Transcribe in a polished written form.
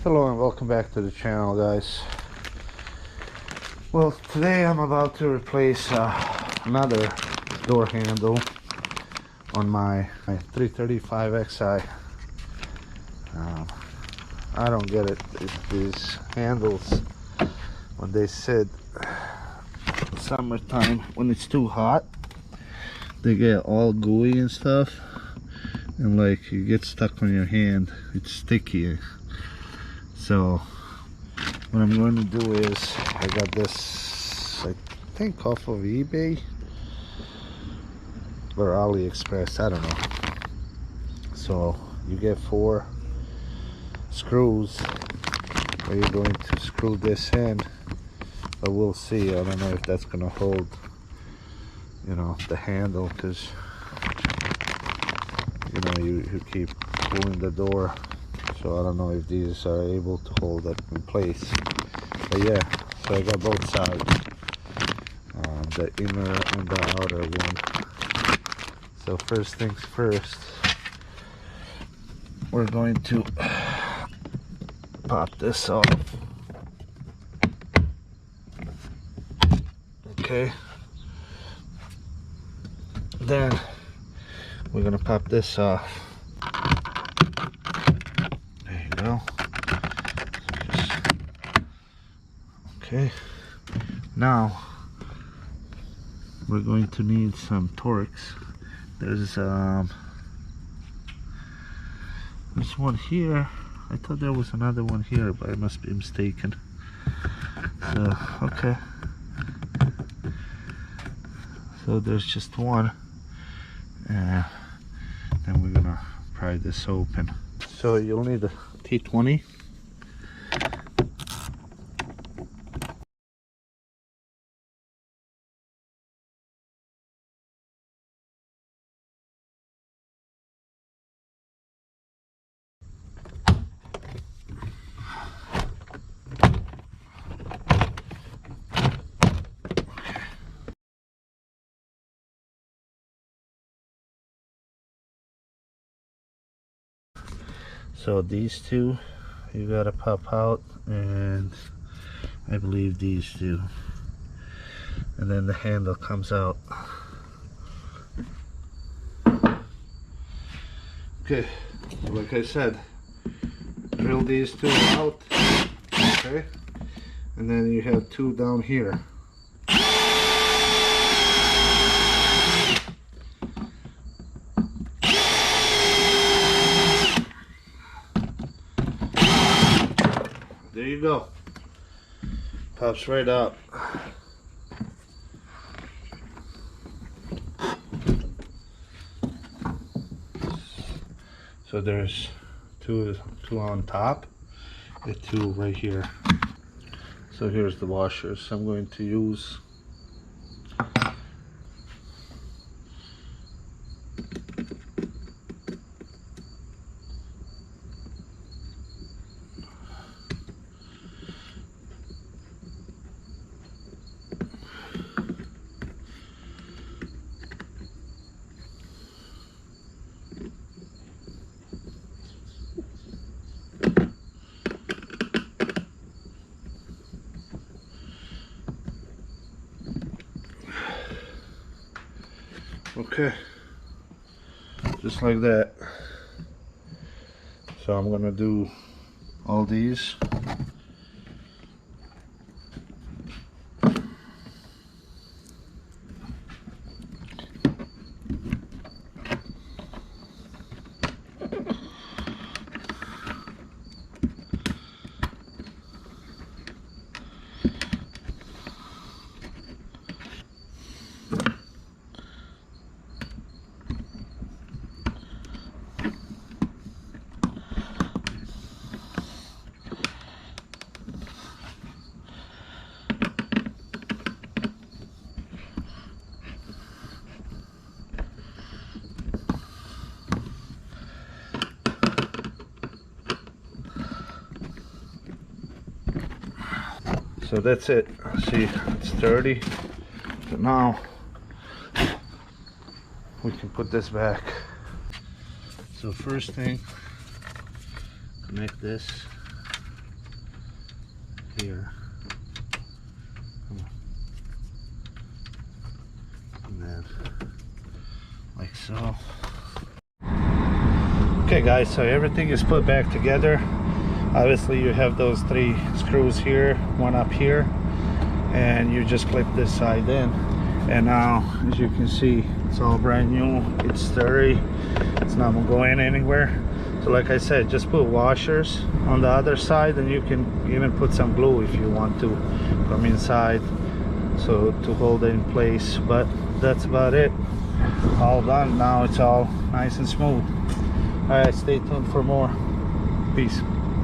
Hello and welcome back to the channel, guys. Well, today I'm about to replace another door handle on my 335xi. I don't get it. These handles, when they sit summertime, when it's too hot, they get all gooey and stuff, and like you get stuck on your hand. It's sticky. So what I'm going to do is, I got this, I think off of eBay or AliExpress, I don't know. So you get 4 screws where you're going to screw this in, but we'll see. I don't know if that's going to hold, you know, the handle, because you know you keep pulling the door. So I don't know if these are able to hold that in place. But yeah, so I got both sides, the inner and the outer one. So first things first, we're going to pop this off. Okay. Then we're gonna pop this off. Go. Okay, now we're going to need some Torx. There's one here. I thought there was another one here, but I must be mistaken. So okay, so there's just one, and then we're gonna pry this open. So you'll need a T20. So these two you gotta pop out, and I believe these two, and then the handle comes out. Okay, so like I said, drill these two out. Okay, and then you have 2 down here. There you go. Pops right up. So there's two on top and 2 right here. So here's the washers I'm going to use. Okay, just like that. So I'm gonna do all these. So that's it. See, it's 30. So now we can put this back. So first thing, connect this here. Come on. And then like so. Okay guys, so everything is put back together. Obviously you have those 3 screws here, one up here, and you just clip this side in. And now, as you can see, it's all brand new, it's sturdy, it's not going anywhere. So like I said, just put washers on the other side, and you can even put some glue if you want to from inside, so to hold it in place. But that's about it, all done. Now it's all nice and smooth. All right, stay tuned for more. Peace.